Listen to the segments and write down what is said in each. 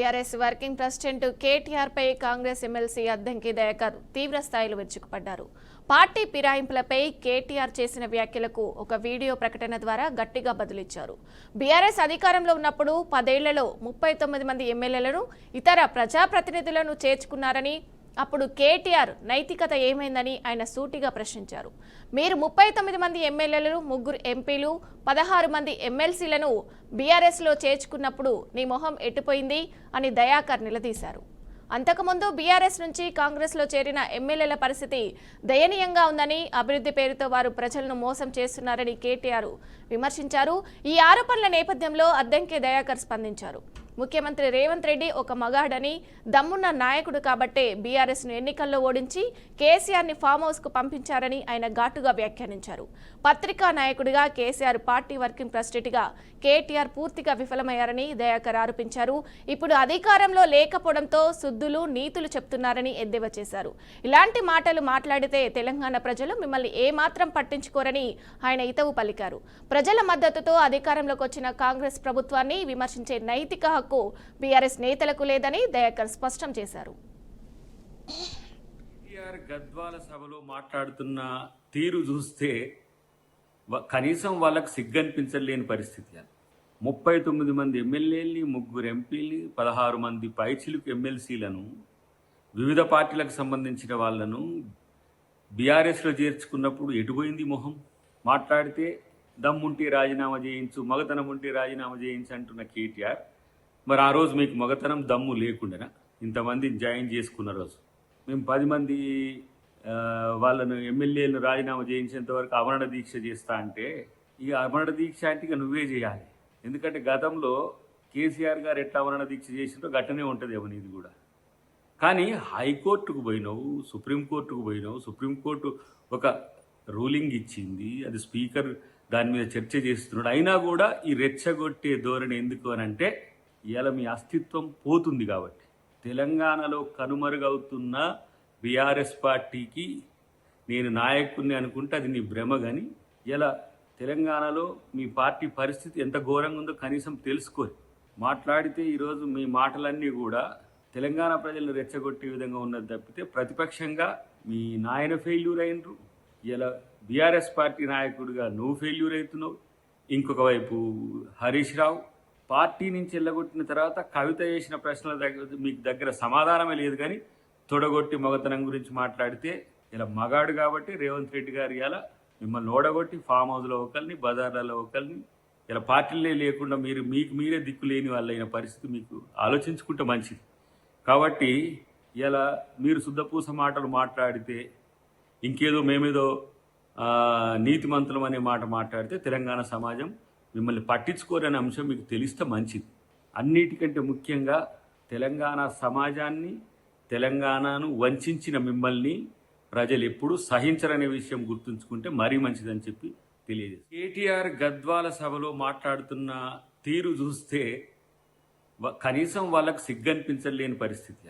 BRS working president KTR పై Congress MLC Addanki Dayakar తీవ్ర స్థాయిలో విరుచుకుపడ్డారు. పార్టీ ఫిరాయింపులపై కేటీఆర్ చేసిన వ్యాఖ్యలకు ఒక వీడియో ప్రకటన ద్వారా గట్టిగా బదులిచ్చారు. బీఆర్ఎస్ అధికారంలో ఉన్నప్పుడు 10 ఏళ్లలో 39 మంది ఎమ్మెల్యేలను, ఇతర ప్రజాప్రతినిధులను చేర్చుకున్నారని, అప్పుడు కేటీఆర్ నైతికత ఏమైందని ఆయన సూటిగా ప్రశ్నించారు. మీరు 39 మంది ఎమ్మెల్యేలు, 3 ఎంపీలు, 16 మంది ఎమ్మెల్సీలను బీఆర్ఎస్లో చేర్చుకున్నప్పుడు నీ మొహం ఎట్టుపోయింది అని దయాకర్ నిలదీశారు. అంతకుముందు బీఆర్ఎస్ నుంచి కాంగ్రెస్లో చేరిన ఎమ్మెల్యేల పరిస్థితి దయనీయంగా ఉందని, అభివృద్ధి పేరుతో వారు ప్రజలను మోసం చేస్తున్నారని కేటీఆర్ విమర్శించారు. ఈ ఆరోపణల నేపథ్యంలో అద్దంకి దయాకర్ స్పందించారు. ముఖ్యమంత్రి రేవంత్ రెడ్డి ఒక మగాడని, దమ్మున్న నాయకుడు కాబట్టే బీఆర్ఎస్ను ఎన్నికల్లో ఓడించి కేసీఆర్ని ఫామ్ హౌస్కు పంపించారని ఆయన ఘాటుగా వ్యాఖ్యానించారు. పత్రికా నాయకుడిగా కేసీఆర్, పార్టీ వర్కింగ్ ప్రెసిడెంట్గా కేటీఆర్ పూర్తిగా విఫలమయ్యారని దయాకర్ ఆరోపించారు. ఇప్పుడు అధికారంలో లేకపోవడంతో శుద్ధులు, నీతులు చెప్తున్నారని ఎద్దేవా చేశారు. ఇలాంటి మాటలు మాట్లాడితే తెలంగాణ ప్రజలు మిమ్మల్ని ఏమాత్రం పట్టించుకోరని ఆయన హితవు పలికారు. ప్రజల మద్దతుతో అధికారంలోకి వచ్చిన కాంగ్రెస్ ప్రభుత్వాన్ని విమర్శించే నైతిక హక్కు బీఆర్ఎస్ నేతలకు లేదని దయాకర్ స్పష్టం చేశారు. గద్వాల సభలో మాట్లాడుతున్న తీరు చూస్తే కనీసం వాళ్ళకు సిగ్గనిపించలేని పరిస్థితి. 39 మంది ఎమ్మెల్యేలని, 3 ఎంపీలని, 16 మంది పైచిలుకు ఎమ్మెల్సీలను, వివిధ పార్టీలకు సంబంధించిన వాళ్లను బీఆర్ఎస్లో చేర్చుకున్నప్పుడు ఎటుపోయింది మొహం? మాట్లాడితే దమ్ముంటే రాజీనామా చేయించు, మగతనం ఉంటే రాజీనామా చేయించు అంటున్న కేటీఆర్, మరి ఆ రోజు మీకు మగతనం, దమ్ము లేకుండానా ఇంతమందిని జాయిన్ చేసుకున్న రోజు? మేము 10 మంది వాళ్ళను ఎమ్మెల్యేలను రాజీనామా చేయించేంత వరకు అమరణ దీక్ష చేస్తా అంటే, ఈ అమరణ దీక్ష అంటే ఇక నువ్వే చేయాలి. ఎందుకంటే గతంలో కేసీఆర్ గారు ఎట్లా అమరణ దీక్ష చేసిందో గట్టనే ఉంటుంది ఇది కూడా. కానీ హైకోర్టుకు పోయినావు, సుప్రీంకోర్టుకు పోయినావు, సుప్రీంకోర్టు ఒక రూలింగ్ ఇచ్చింది, అది స్పీకర్ దాని మీద చర్చ చేస్తున్నాడు. అయినా కూడా ఈ రెచ్చగొట్టే ధోరణి ఎందుకు అని అంటే, ఇవాళ మీ అస్తిత్వం పోతుంది కాబట్టి. తెలంగాణలో కనుమరుగవుతున్న బీఆర్ఎస్ పార్టీకి నేను నాయకుడిని అనుకుంటే అది నీ భ్రమ. కానీ ఇలా తెలంగాణలో మీ పార్టీ పరిస్థితి ఎంత ఘోరంగా ఉందో కనీసం తెలుసుకోరు. మాట్లాడితే ఈరోజు మీ మాటలన్నీ కూడా తెలంగాణ ప్రజలను రెచ్చగొట్టే విధంగా ఉన్నది తప్పితే, ప్రతిపక్షంగా మీ నాయన ఫెయిల్యూర్ అయినరు, ఇలా బీఆర్ఎస్ పార్టీ నాయకుడిగా నువ్వు ఫెయిల్యూర్ అవుతున్నావు. ఇంకొక వైపు హరీష్ రావు పార్టీ నుంచి వెళ్ళగొట్టిన తర్వాత కవిత చేసిన ప్రశ్నల మీకు దగ్గర సమాధానమే లేదు. కానీ తొడగొట్టి మగతనం గురించి మాట్లాడితే, ఇలా మగాడు కాబట్టి రేవంత్ రెడ్డి గారు ఇలా మిమ్మల్ని ఓడగొట్టి ఫామ్ హౌస్లో ఒకరిని, బజార్లలో ఒకరిని, ఇలా పార్టీలే లేకుండా మీకు మీరే దిక్కు లేని వాళ్ళైన పరిస్థితి మీకు ఆలోచించుకుంటే మంచిది. కాబట్టి ఇలా మీరు శుద్ధపూస మాటలు మాట్లాడితే, ఇంకేదో మేమేదో నీతిమంతులం అనే మాట మాట్లాడితే తెలంగాణ సమాజం మిమ్మల్ని పట్టించుకోరనే అంశం మీకు తెలిస్తే మంచిది. అన్నిటికంటే ముఖ్యంగా తెలంగాణ సమాజాన్ని, తెలంగాణను వంచిన మిమ్మల్ని ప్రజలు ఎప్పుడూ సహించరనే విషయం గుర్తుంచుకుంటే మరీ మంచిదని చెప్పి తెలియజేస్తారు. కేటీఆర్ గద్వాల సభలో మాట్లాడుతున్న తీరు చూస్తే కనీసం వాళ్ళకు సిగ్గనిపించలేని పరిస్థితి.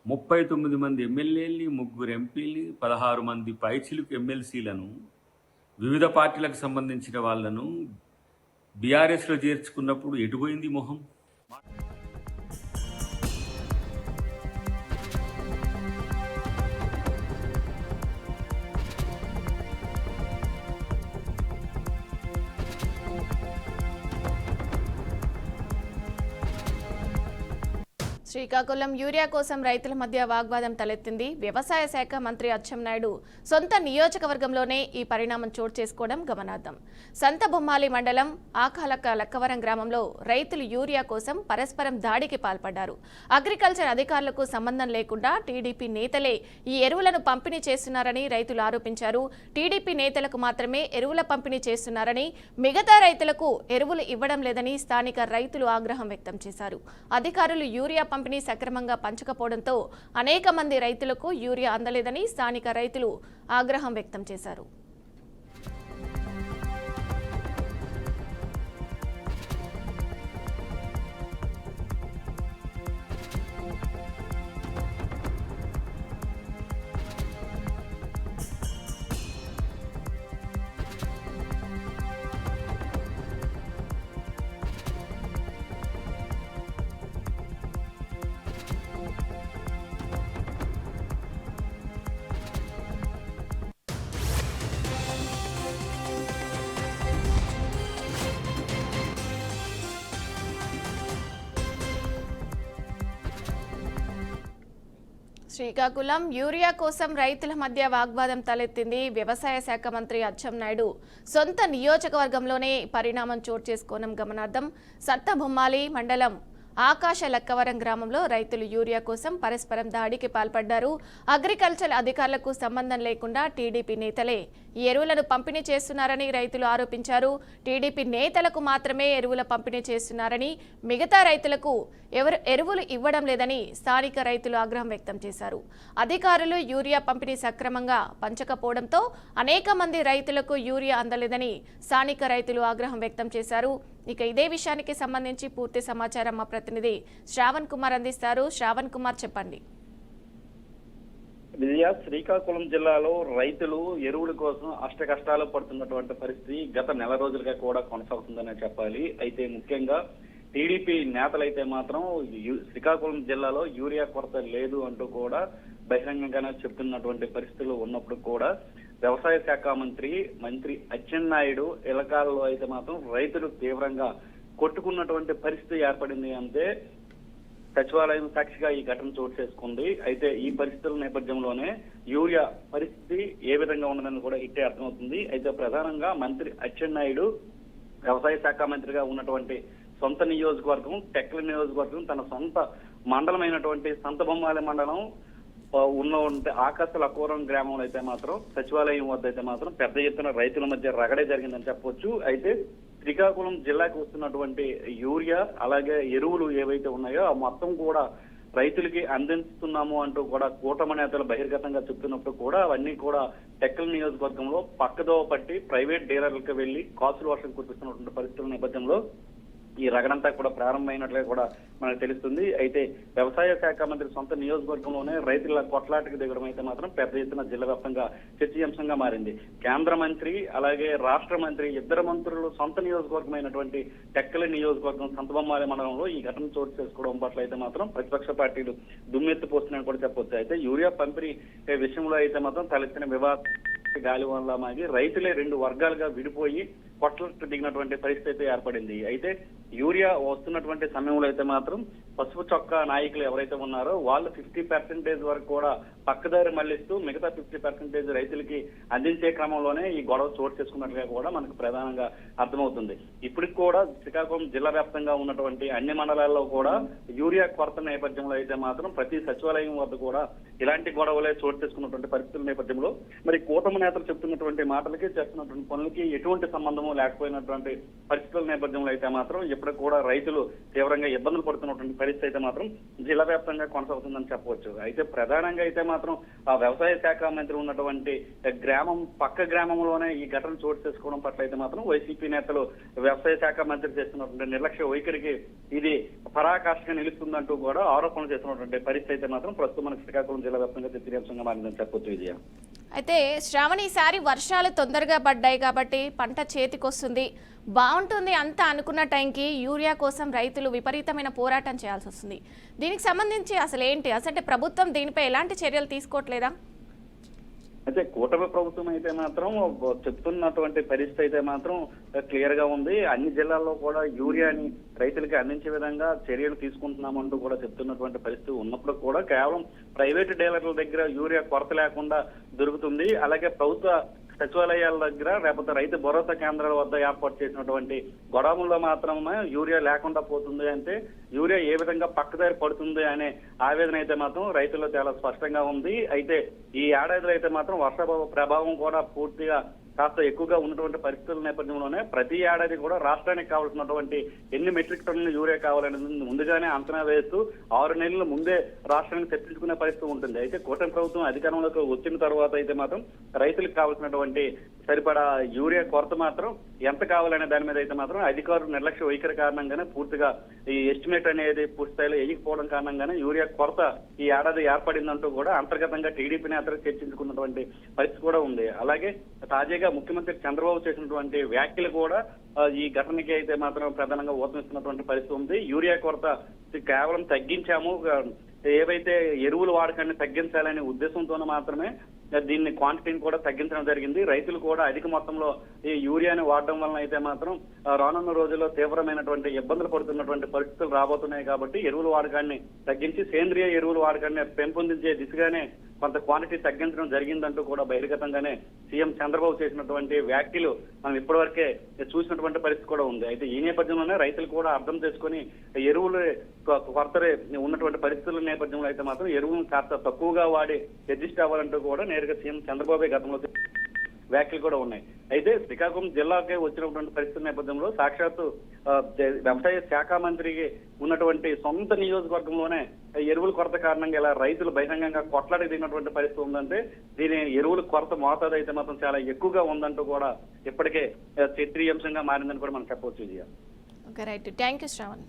39 మంది ఎమ్మెల్యేలని, 3 ఎంపీలని, 16 మంది పైచిలుకు ఎమ్మెల్సీలను, వివిధ పార్టీలకు సంబంధించిన వాళ్లను బీఆర్ఎస్లో చేర్చుకున్నప్పుడు ఎటుపోయింది మొహం? శ్రీకాకుళం యూరియా కోసం రైతుల మధ్య వాగ్వాదం తలెత్తింది. వ్యవసాయ శాఖ మంత్రి అచ్చెన్నాయుడు సొంత నియోజకవర్గంలోనే ఈ పరిణామం చోటు చేసుకోవడం గమనార్థం. సంతబొమ్మాలి మండలం ఆకాలక లక్కవరం గ్రామంలో రైతులు యూరియా కోసం పరస్పరం దాడికి పాల్పడ్డారు. అగ్రికల్చర్ అధికారులకు సంబంధం లేకుండా టీడీపీ నేతలే ఈ ఎరువులను పంపిణీ చేస్తున్నారని రైతులు ఆరోపించారు. టీడీపీ నేతలకు మాత్రమే ఎరువుల పంపిణీ చేస్తున్నారని, మిగతా రైతులకు ఎరువులు ఇవ్వడం లేదని స్థానిక రైతులు ఆగ్రహం వ్యక్తం చేశారు. అధికారులు యూరియా పంపిణీ సక్రమంగా పంచకపోవడంతో అనేక మంది రైతులకు యూరియా అందలేదని స్థానిక రైతులు ఆగ్రహం వ్యక్తం చేశారు. శ్రీకాకుళం యూరియా కోసం రైతుల మధ్య వాగ్వాదం తలెత్తింది. వ్యవసాయ శాఖ మంత్రి అచ్చెన్నాయుడు సొంత నియోజకవర్గంలోనే పరిణామం చోటు చేసుకోవడం గమనార్థం. సత్తబొమ్మాలి మండలం ఆకాశ లక్కవరం గ్రామంలో రైతులు యూరియా కోసం పరస్పరం దాడికి పాల్పడ్డారు. అగ్రికల్చర్ అధికారులకు సంబంధం లేకుండా టీడీపీ నేతలే ఎరువులను పంపిణీ చేస్తున్నారని రైతులు ఆరోపించారు. టీడీపీ నేతలకు మాత్రమే ఎరువుల పంపిణీ చేస్తున్నారని, మిగతా రైతులకు ఎరువులు ఇవ్వడం లేదని స్థానిక రైతులు ఆగ్రహం వ్యక్తం చేశారు. అధికారులు యూరియా పంపిణీ సక్రమంగా పంచకపోవడంతో అనేక మంది రైతులకు యూరియా అందలేదని స్థానిక రైతులు ఆగ్రహం వ్యక్తం చేశారు. ఇక ఇదే విషయానికి సంబంధించి పూర్తి సమాచారం మా ప్రతినిధి శ్రావణ్ కుమార్ అందిస్తారు. శ్రావణ్ కుమార్, చెప్పండి. విజయ, శ్రీకాకుళం జిల్లాలో రైతులు ఎరువుల కోసం అష్ట కష్టాలు పడుతున్నటువంటి పరిస్థితి గత నెల రోజులుగా కూడా కొనసాగుతుందనే చెప్పాలి. అయితే ముఖ్యంగా టీడీపీ నేతలైతే మాత్రం శ్రీకాకుళం జిల్లాలో యూరియా కొరత లేదు అంటూ కూడా బహిరంగంగానే చెప్తున్నటువంటి పరిస్థితులు ఉన్నప్పుడు కూడా వ్యవసాయ శాఖ మంత్రి అచ్చెన్నాయుడు ఇలకాలలో అయితే మాత్రం రైతులు తీవ్రంగా కొట్టుకున్నటువంటి పరిస్థితి ఏర్పడింది. అంటే సచివాలయం సాక్షిగా ఈ ఘటన చోటు చేసుకుంది. అయితే ఈ పరిస్థితుల నేపథ్యంలోనే యూరియా పరిస్థితి ఏ విధంగా ఉన్నదని కూడా ఇట్టే అర్థమవుతుంది. అయితే ప్రధానంగా మంత్రి అచ్చెన్నాయుడు వ్యవసాయ శాఖ మంత్రిగా ఉన్నటువంటి సొంత నియోజకవర్గం టెక్కలి నియోజకవర్గం, తన సొంత మండలమైనటువంటి సంతబొమ్మాలి మండలం ఉన్న ఆకాశ లక్కవరం గ్రామంలో అయితే మాత్రం సచివాలయం వద్ద అయితే మాత్రం పెద్ద ఎత్తున రైతుల మధ్య రగడే జరిగిందని చెప్పొచ్చు. అయితే శ్రీకాకుళం జిల్లాకు వస్తున్నటువంటి యూరియా అలాగే ఎరువులు ఏవైతే ఉన్నాయో ఆ మొత్తం కూడా రైతులకి అందిస్తున్నాము అంటూ కూడా కూటమి నేతలు బహిర్గతంగా చెప్తున్నప్పుడు కూడా అవన్నీ కూడా టెక్కల్ నియోజకవర్గంలో పక్కదోవ పట్టి ప్రైవేట్ డీలర్లకు వెళ్లి కాసులు వర్షం కురిపిస్తున్నటువంటి పరిస్థితుల నేపథ్యంలో ఈ రగడంతా కూడా ప్రారంభమైనట్లుగా కూడా మనకు తెలుస్తుంది. అయితే వ్యవసాయ శాఖ మంత్రి సొంత నియోజకవర్గంలోనే రైతుల కొట్లాటకు దిగడం అయితే మాత్రం పెద్ద ఎత్తున జిల్లా వ్యాప్తంగా చర్చీయాంశంగా మారింది. కేంద్ర మంత్రి అలాగే రాష్ట్ర మంత్రి ఇద్దరు మంత్రులు సొంత నియోజకవర్గమైనటువంటి టెక్కలి నియోజకవర్గం సంతబొమ్మాలి మండలంలో ఈ ఘటన చోటు చేసుకోవడం పట్ల అయితే మాత్రం ప్రతిపక్ష పార్టీలు దుమ్మెత్తిపోస్తున్నాయని కూడా చెప్పొచ్చు. అయితే యూరియా పంపిణీ విషయంలో అయితే మాత్రం తలెత్తిన వివాద గాలి వల్ల మాగి రైతులే రెండు వర్గాలుగా విడిపోయి కొట్లకు దిగినటువంటి పరిస్థితి ఏర్పడింది. అయితే యూరియా వస్తున్నటువంటి సమయంలో అయితే మాత్రం పసుపు చొక్కా నాయకులు ఎవరైతే ఉన్నారో వాళ్ళు 50% వరకు కూడా పక్కదారి మళ్లిస్తూ మిగతా 50% రైతులకి అందించే క్రమంలోనే ఈ గొడవ చోటు చేసుకున్నట్లుగా కూడా మనకు ప్రధానంగా అర్థమవుతుంది. ఇప్పటికి కూడా శ్రీకాకుళం జిల్లా వ్యాప్తంగా ఉన్నటువంటి అన్ని మండలాల్లో కూడా యూరియా కొరత నేపథ్యంలో అయితే మాత్రం ప్రతి సచివాలయం వద్ద కూడా ఇలాంటి గొడవలే చోటు చేసుకున్నటువంటి పరిస్థితుల నేపథ్యంలో మరి కూటమి నేతలు చెప్తున్నటువంటి మాటలకి చేస్తున్నటువంటి పనులకి ఎటువంటి సంబంధము లేకపోయినటువంటి పరిస్థితుల నేపథ్యంలో అయితే మాత్రం ఇప్పుడు కూడా రైతులు తీవ్రంగా ఇబ్బందులు పడుతున్నటువంటి పరిస్థితి అయితే మాత్రం జిల్లా వ్యాప్తంగా కొనసాగుతుందని చెప్పవచ్చు. అయితే ప్రధానంగా అయితే మాత్రం ఆ వ్యవసాయ శాఖ మంత్రి ఉన్నటువంటి పక్క గ్రామంలోనే ఈ ఘటన చోటు చేసుకోవడం పట్ల అయితే మాత్రం వైసీపీ నేతలు వ్యవసాయ శాఖ మంత్రి చేస్తున్నటువంటి నిర్లక్ష్య వైఖరికి ఇది పరాకాష్ఠగా నిలుస్తుందంటూ కూడా ఆరోపణలు చేస్తున్నటువంటి పరిస్థితి అయితే మాత్రం ప్రస్తుతం మనకు శ్రీకాకుళం జిల్లా వ్యాప్తంగా చర్చనీయాంశంగా మారిందని చెప్పొచ్చు. విజయ, అయితే శ్రావణి, ఈసారి వర్షాలు తొందరగా పడ్డాయి కాబట్టి పంట చేతికొస్తుంది, బాగుంటుంది అంతా అనుకున్న టైంకి యూరియా కోసం రైతులు విపరీతమైన పోరాటం చేయాల్సి వస్తుంది. దీనికి సంబంధించి అసలు ఏంటి, అసలు ప్రభుత్వం దీనిపై ఎలాంటి చర్యలు తీసుకోవట్లేదా? అయితే కూటమి ప్రభుత్వం అయితే మాత్రం చెప్తున్నటువంటి పరిస్థితి అయితే మాత్రం క్లియర్ గా ఉంది. అన్ని జిల్లాల్లో కూడా యూరియాని రైతులకి అందించే విధంగా చర్యలు తీసుకుంటున్నామంటూ కూడా చెప్తున్నటువంటి పరిస్థితి ఉన్నప్పుడు కూడా కేవలం ప్రైవేట్ డీలర్ల దగ్గర యూరియా కొరత లేకుండా దొరుకుతుంది. అలాగే ప్రభుత్వ సచివాలయాల దగ్గర లేకపోతే రైతు భరోసా కేంద్రాల వద్ద ఏర్పాటు చేసినటువంటి గొడవల్లో మాత్రమే యూరియా లేకుండా పోతుంది. అంటే యూరియా ఏ విధంగా పక్కదారి పడుతుంది అనే ఆవేదన అయితే మాత్రం రైతుల్లో చాలా స్పష్టంగా ఉంది. అయితే ఈ ఏడాదిలో అయితే మాత్రం వర్ష ప్రభావం కూడా పూర్తిగా కాస్త ఎక్కువగా ఉన్నటువంటి పరిస్థితుల నేపథ్యంలోనే ప్రతి ఏడాది కూడా రాష్ట్రానికి కావాల్సినటువంటి ఎన్ని మెట్రిక్ టన్నులు యూరియా కావాలనేది ముందుగానే అంచనా వేస్తూ 6 నెలల ముందే రాష్ట్రానికి తెప్పించుకునే పరిస్థితి ఉంటుంది. అయితే కూటమి ప్రభుత్వం అధికారంలోకి వచ్చిన తర్వాత అయితే మాత్రం రైతులకు కావాల్సినటువంటి సరిపడా యూరియా కొరత మాత్రం ఎంత కావాలనే దాని మీద అయితే మాత్రం అధికారులు నిర్లక్ష్య వైఖరి కారణంగానే పూర్తిగా ఈ ఎస్టిమేట్ అనేది పూర్తి స్థాయిలో వేయకపోవడం కారణంగానే యూరియా కొరత ఈ ఏడాది ఏర్పడిందంటూ కూడా అంతర్గతంగా టీడీపీ నేతలు చర్చించుకున్నటువంటి పరిస్థితి కూడా ఉంది. అలాగే తాజాగా ముఖ్యమంత్రి చంద్రబాబు చేసినటువంటి వ్యాఖ్యలు కూడా ఈ ఘటనకి అయితే మాత్రం ప్రధానంగా ఊతమిస్తున్నటువంటి పరిస్థితి ఉంది. యూరియా కొరత కేవలం తగ్గించాము, ఏవైతే ఎరువుల వాడకాన్ని తగ్గించాలనే ఉద్దేశంతో మాత్రమే దీన్ని క్వాంటిటీని కూడా తగ్గించడం జరిగింది. రైతులు కూడా అధిక మొత్తంలో ఈ యూరియాని వాడడం వలన అయితే మాత్రం రానున్న రోజుల్లో తీవ్రమైనటువంటి ఇబ్బందులు పడుతున్నటువంటి పరిస్థితులు రాబోతున్నాయి. కాబట్టి ఎరువుల వాడకాన్ని తగ్గించి సేంద్రియ ఎరువుల వాడకాన్ని పెంపొందించే దిశగానే కొంత క్వాంటిటీ తగ్గించడం జరిగిందంటూ కూడా బహిర్గతంగానే సీఎం చంద్రబాబు చేసినటువంటి వ్యాఖ్యలు మనం ఇప్పటివరకే చూసినటువంటి పరిస్థితి కూడా ఉంది. అయితే ఈ నేపథ్యంలోనే రైతులు కూడా అర్థం చేసుకుని ఎరువులు కొరత ఉన్నటువంటి పరిస్థితుల నేపథ్యంలో అయితే మాత్రం ఎరువులను కాస్త తక్కువగా వాడి అడ్జస్ట్ అవ్వాలంటూ కూడా నేరుగా సీఎం చంద్రబాబు గతంలో వ్యాఖ్యలు కూడా ఉన్నాయి. అయితే శ్రీకాకుళం జిల్లాకే వచ్చినటువంటి పరిస్థితుల నేపథ్యంలో సాక్షాత్తు వ్యవసాయ శాఖ మంత్రికి ఉన్నటువంటి సొంత నియోజకవర్గంలోనే ఎరువుల కొరత కారణంగా ఇలా రైతులు బహిరంగంగా కొట్లాడి దిగినటువంటి పరిస్థితి ఉందంటే దీని ఎరువుల కొరత మోతాదు అయితే మాత్రం చాలా ఎక్కువగా ఉందంటూ కూడా ఇప్పటికే చర్చనీయాంశంగా మారిందని కూడా మనం చెప్పవచ్చు. Vijaya. Okay, right. Thank you Shravan.